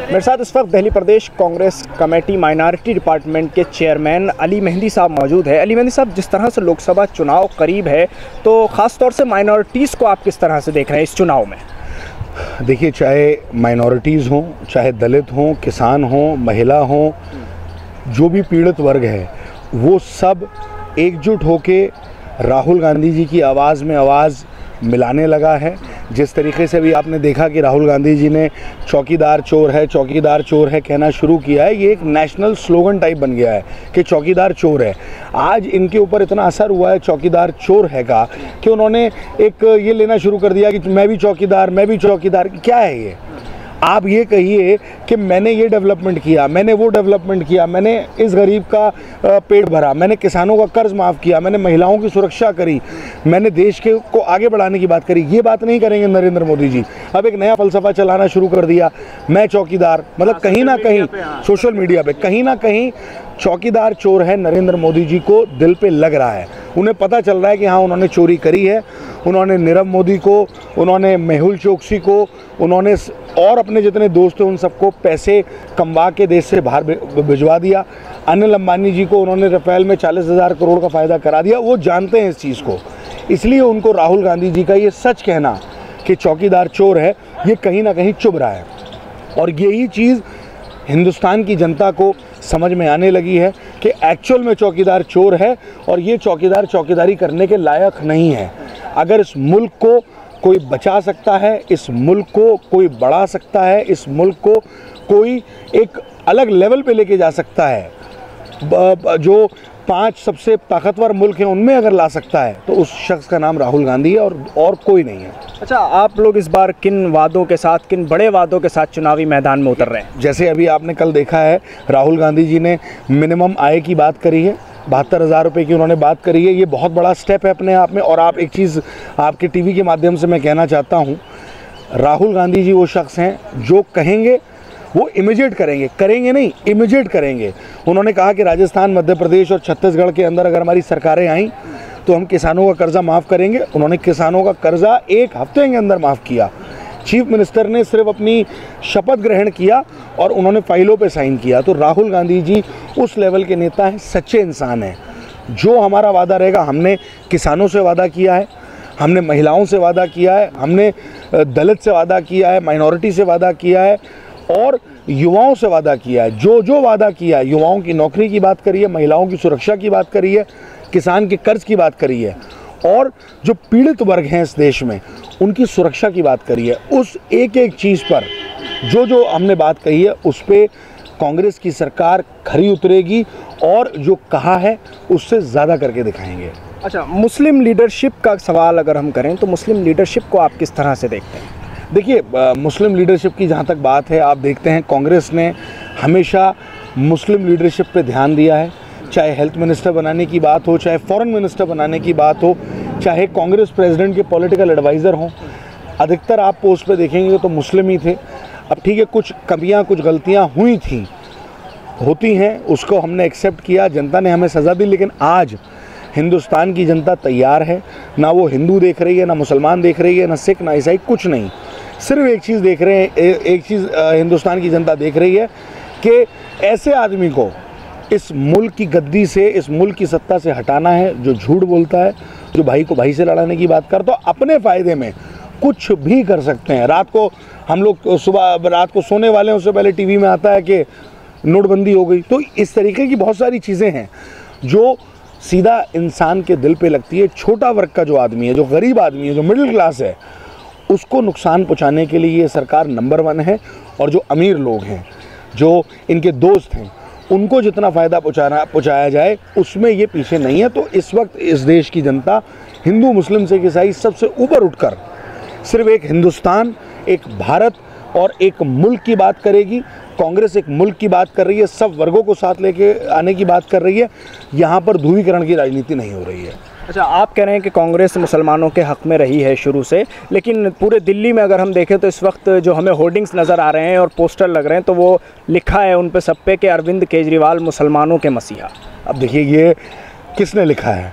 मेरे साथ इस वक्त दिल्ली प्रदेश कांग्रेस कमेटी माइनॉरिटी डिपार्टमेंट के चेयरमैन अली मेहंदी साहब मौजूद है। अली मेहंदी साहब, जिस तरह से लोकसभा चुनाव करीब है तो ख़ास तौर से माइनॉरिटीज़ को आप किस तरह से देख रहे हैं इस चुनाव में? देखिए, चाहे माइनॉरिटीज़ हों, चाहे दलित हों, किसान हों, महिला हों, जो भी पीड़ित वर्ग है वो सब एकजुट होके राहुल गांधी जी की आवाज़ में आवाज़ मिलाने लगा है। जिस तरीके से भी आपने देखा कि राहुल गांधी जी ने चौकीदार चोर है कहना शुरू किया है, ये एक नेशनल स्लोगन टाइप बन गया है कि चौकीदार चोर है। आज इनके ऊपर इतना असर हुआ है चौकीदार चोर है का कि उन्होंने एक ये लेना शुरू कर दिया कि मैं भी चौकीदार। क्या है ये? आप ये कहिए कि मैंने ये डेवलपमेंट किया, मैंने वो डेवलपमेंट किया, मैंने इस गरीब का पेट भरा, मैंने किसानों का कर्ज माफ़ किया, मैंने महिलाओं की सुरक्षा करी, मैंने देश के को आगे बढ़ाने की बात करी। ये बात नहीं करेंगे नरेंद्र मोदी जी। अब एक नया फलसफा चलाना शुरू कर दिया, मैं चौकीदार। मतलब कहीं ना कहीं सोशल मीडिया पे कहीं ना कहीं चौकीदार चोर है नरेंद्र मोदी जी को दिल पे लग रहा है। उन्हें पता चल रहा है कि हाँ, उन्होंने चोरी करी है, उन्होंने नीरव मोदी को, उन्होंने मेहुल चोकसी को, उन्होंने और अपने जितने दोस्त हैं उन सबको पैसे कमवा के देश से बाहर भिजवा दिया। अनिल अंबानी जी को उन्होंने राफेल में 40,000 करोड़ का फ़ायदा करा दिया। वो जानते हैं इस चीज़ को, इसलिए उनको राहुल गांधी जी का ये सच कहना कि चौकीदार चोर है ये कहीं ना कहीं चुभ रहा है। और यही चीज़ हिंदुस्तान की जनता को समझ में आने लगी है कि एक्चुअल में चौकीदार चोर है और ये चौकीदार चौकीदारी करने के लायक नहीं है। अगर इस मुल्क को कोई बचा सकता है, इस मुल्क को कोई बढ़ा सकता है, इस मुल्क को कोई एक अलग लेवल पे लेके जा सकता है, जो 5 सबसे ताकतवर मुल्क हैं उनमें अगर ला सकता है तो उस शख्स का नाम राहुल गांधी है और कोई नहीं है। अच्छा, आप लोग इस बार किन वादों के साथ, किन बड़े वादों के साथ चुनावी मैदान में उतर रहे हैं? जैसे अभी आपने कल देखा है, राहुल गांधी जी ने मिनिमम आय की बात करी है, 72,000 रुपये की उन्होंने बात करी है। ये बहुत बड़ा स्टेप है अपने आप में। और आप एक चीज़ आपके टीवी के माध्यम से मैं कहना चाहता हूँ, राहुल गांधी जी वो शख्स हैं जो कहेंगे वो इमीडिएट करेंगे नहीं, इमीडिएट करेंगे। उन्होंने कहा कि राजस्थान, मध्य प्रदेश और छत्तीसगढ़ के अंदर अगर हमारी सरकारें आईं तो हम किसानों का कर्जा माफ़ करेंगे। उन्होंने किसानों का कर्जा 1 हफ्ते के अंदर माफ़ किया। चीफ मिनिस्टर ने सिर्फ अपनी शपथ ग्रहण किया और उन्होंने फाइलों पे साइन किया। तो राहुल गांधी जी उस लेवल के नेता हैं, सच्चे इंसान हैं। जो हमारा वादा रहेगा, हमने किसानों से वादा किया है, हमने महिलाओं से वादा किया है, हमने दलित से वादा किया है, माइनॉरिटी से वादा किया है और युवाओं से वादा किया है। जो वादा किया है, युवाओं की नौकरी की बात करी है, महिलाओं की सुरक्षा की बात करी है, किसान के कर्ज की बात करी है और जो पीड़ित वर्ग हैं इस देश में उनकी सुरक्षा की बात करी है। उस एक चीज़ पर जो हमने बात कही है उस पर कांग्रेस की सरकार खरी उतरेगी और जो कहा है उससे ज़्यादा करके दिखाएंगे। अच्छा, मुस्लिम लीडरशिप का सवाल अगर हम करें तो मुस्लिम लीडरशिप को आप किस तरह से देखते हैं? देखिए, मुस्लिम लीडरशिप की जहाँ तक बात है, आप देखते हैं कांग्रेस ने हमेशा मुस्लिम लीडरशिप पे ध्यान दिया है। चाहे हेल्थ मिनिस्टर बनाने की बात हो, चाहे फॉरेन मिनिस्टर बनाने की बात हो, चाहे कांग्रेस प्रेसिडेंट के पॉलिटिकल एडवाइज़र हों, अधिकतर आप पोस्ट पे देखेंगे तो मुस्लिम ही थे। अब ठीक है, कुछ कमियां, कुछ गलतियां होती हैं, उसको हमने एक्सेप्ट किया, जनता ने हमें सज़ा दी। लेकिन आज हिंदुस्तान की जनता तैयार है। ना वो हिंदू देख रही है, ना मुसलमान देख रही है, ना सिख, ना ईसाई, कुछ नहीं। सिर्फ एक चीज़ देख रहे हैं, एक चीज़ हिंदुस्तान की जनता देख रही है कि ऐसे आदमी को इस मुल्क की गद्दी से, इस मुल्क की सत्ता से हटाना है जो झूठ बोलता है, जो भाई को भाई से लड़ाने की बात करता है, तो अपने फ़ायदे में कुछ भी कर सकते हैं। रात को हम लोग रात को सोने वाले हैं उससे पहले टीवी में आता है कि नोटबंदी हो गई। तो इस तरीके की बहुत सारी चीज़ें हैं जो सीधा इंसान के दिल पे लगती है। छोटा वर्ग का जो आदमी है, जो गरीब आदमी है, जो मिडिल क्लास है, उसको नुकसान पहुँचाने के लिए ये सरकार नंबर 1 है। और जो अमीर लोग हैं, जो इनके दोस्त हैं, उनको जितना फ़ायदा पहुँचाया जाए उसमें ये पीछे नहीं है। तो इस वक्त इस देश की जनता हिंदू, मुस्लिम, सिख, ईसाई सबसे ऊपर उठकर सिर्फ एक हिंदुस्तान, एक भारत और एक मुल्क की बात करेगी। कांग्रेस एक मुल्क की बात कर रही है, सब वर्गों को साथ लेके आने की बात कर रही है। यहाँ पर ध्रुवीकरण की राजनीति नहीं हो रही है। अच्छा, आप कह रहे हैं कि कांग्रेस मुसलमानों के हक़ में रही है शुरू से, लेकिन पूरे दिल्ली में अगर हम देखें तो इस वक्त जो हमें होर्डिंग्स नज़र आ रहे हैं और पोस्टर लग रहे हैं तो वो लिखा है उन पे सब पे कि अरविंद केजरीवाल मुसलमानों के मसीहा। अब देखिए, ये किसने लिखा है?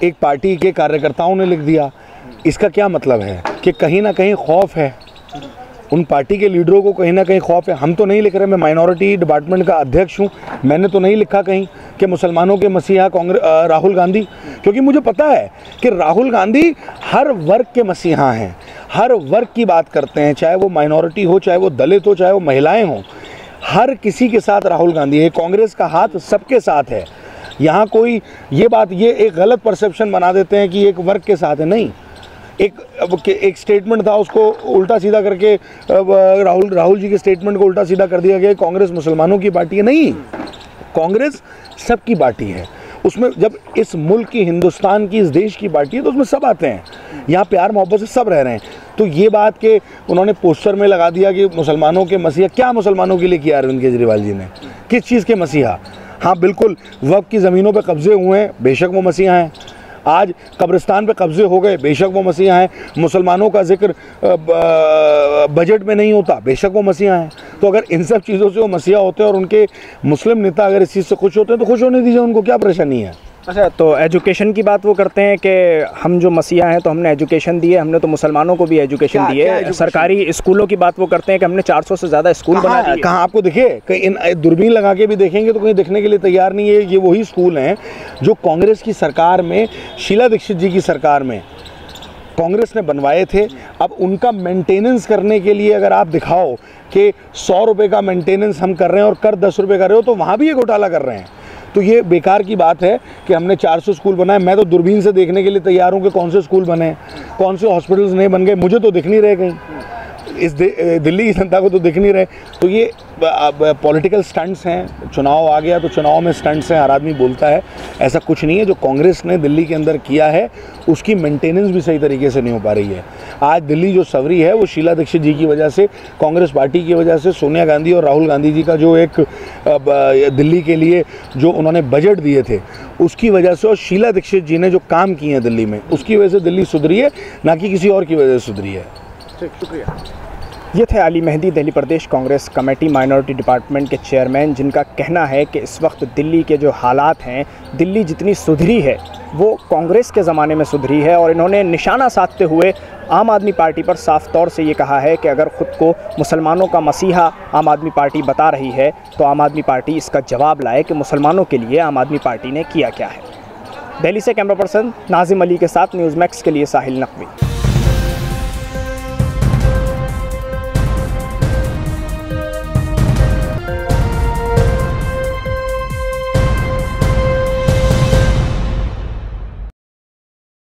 एक पार्टी के कार्यकर्ताओं ने लिख दिया। इसका क्या मतलब है कि कहीं ना कहीं खौफ है उन पार्टी के लीडरों को कहीं ना कहीं खौफ है। हम तो नहीं लिख रहे, मैं माइनॉरिटी डिपार्टमेंट का अध्यक्ष हूँ, मैंने तो नहीं लिखा कहीं कि मुसलमानों के मसीहा राहुल गांधी, क्योंकि मुझे पता है कि राहुल गांधी हर वर्ग के मसीहा हैं, हर वर्ग की बात करते हैं, चाहे वो माइनॉरिटी हो, चाहे वो दलित हो, चाहे वो महिलाएं हों, हर किसी के साथ राहुल गांधी है। कांग्रेस का हाथ सबके साथ है। यहाँ कोई ये एक गलत परसेप्शन बना देते हैं कि एक वर्ग के साथ है, नहीं। एक स्टेटमेंट था, उसको उल्टा सीधा करके राहुल जी के स्टेटमेंट को उल्टा सीधा कर दिया गया, कांग्रेस मुसलमानों की पार्टी है। नहीं, कांग्रेस सबकी पार्टी है। उसमें जब इस मुल्क की, हिंदुस्तान की, इस देश की पार्टी है तो उसमें सब आते हैं, यहाँ प्यार मोहब्बत से सब रह रहे हैं। तो ये बात कि उन्होंने पोस्टर में लगा दिया कि मुसलमानों के मसीहा, क्या मुसलमानों के लिए किया अरविंद केजरीवाल जी ने, किस चीज़ के मसीहा? हाँ बिल्कुल, वक्फ की ज़मीनों पे कब्जे हुए हैं, बेशक वो मसीहा हैं। आज कब्रिस्तान पे कब्जे हो गए, बेशक वो मसीहा हैं। मुसलमानों का जिक्र बजट में नहीं होता, बेशक वो मसीहा हैं। तो अगर इन सब चीज़ों से वो मसीहा होते हैं और उनके मुस्लिम नेता अगर इस चीज़ से खुश होते हैं तो खुश होने दीजिए, उनको क्या परेशानी है। अच्छा, तो एजुकेशन की बात वो करते हैं कि हम जो मसीहा हैं तो हमने एजुकेशन दी है, हमने तो मुसलमानों को भी एजुकेशन दी है। सरकारी स्कूलों की बात वो करते हैं कि हमने 400 से ज़्यादा स्कूल बना दिए। कहाँ आपको दिखे? कहीं इन दूरबीन लगा के भी देखेंगे तो कहीं देखने के लिए तैयार नहीं है। ये वही स्कूल हैं जो कांग्रेस की सरकार में, शीला दीक्षित जी की सरकार में कांग्रेस ने बनवाए थे। अब उनका मेंटेनेंस करने के लिए अगर आप दिखाओ कि 100 रुपये का मेंटेनेंस हम कर रहे हैं और कर 10 रुपये कर रहे हो, तो वहाँ भी ये घोटाला कर रहे हैं। तो ये बेकार की बात है कि हमने 400 स्कूल बनाए। मैं तो दूरबीन से देखने के लिए तैयार हूँ कि कौन से स्कूल बने, कौन से हॉस्पिटल्स नहीं बन गए, मुझे तो दिख नहीं रहे कहीं, इस दिल्ली की जनता को तो दिख नहीं रहे। तो ये पॉलिटिकल स्टंट्स हैं, चुनाव आ गया तो चुनाव में स्टंट्स हैं, हर आदमी बोलता है, ऐसा कुछ नहीं है। जो कांग्रेस ने दिल्ली के अंदर किया है उसकी मेंटेनेंस भी सही तरीके से नहीं हो पा रही है। आज दिल्ली जो सवरी है वो शीला दीक्षित जी की वजह से, कांग्रेस पार्टी की वजह से, सोनिया गांधी और राहुल गांधी जी का जो एक दिल्ली के लिए जो उन्होंने बजट दिए थे उसकी वजह से, और शीला दीक्षित जी ने जो काम किए हैं दिल्ली में, उसकी वजह से दिल्ली सुधरी है, ना कि किसी और की वजह से सुधरी है। ठीक, शुक्रिया। ये थे अली मेहंदी, दिल्ली प्रदेश कांग्रेस कमेटी माइनॉरिटी डिपार्टमेंट के चेयरमैन, जिनका कहना है कि इस वक्त दिल्ली के जो हालात हैं, दिल्ली जितनी सुधरी है वो कांग्रेस के ज़माने में सुधरी है। और इन्होंने निशाना साधते हुए आम आदमी पार्टी पर साफ तौर से ये कहा है कि अगर ख़ुद को मुसलमानों का मसीहा आम आदमी पार्टी बता रही है तो आम आदमी पार्टी इसका जवाब लाए कि मुसलमानों के लिए आम आदमी पार्टी ने किया क्या है। दिल्ली से कैमरा पर्सन नाजिम अली के साथ न्यूज़ मैक्स के लिए साहिल नकवी।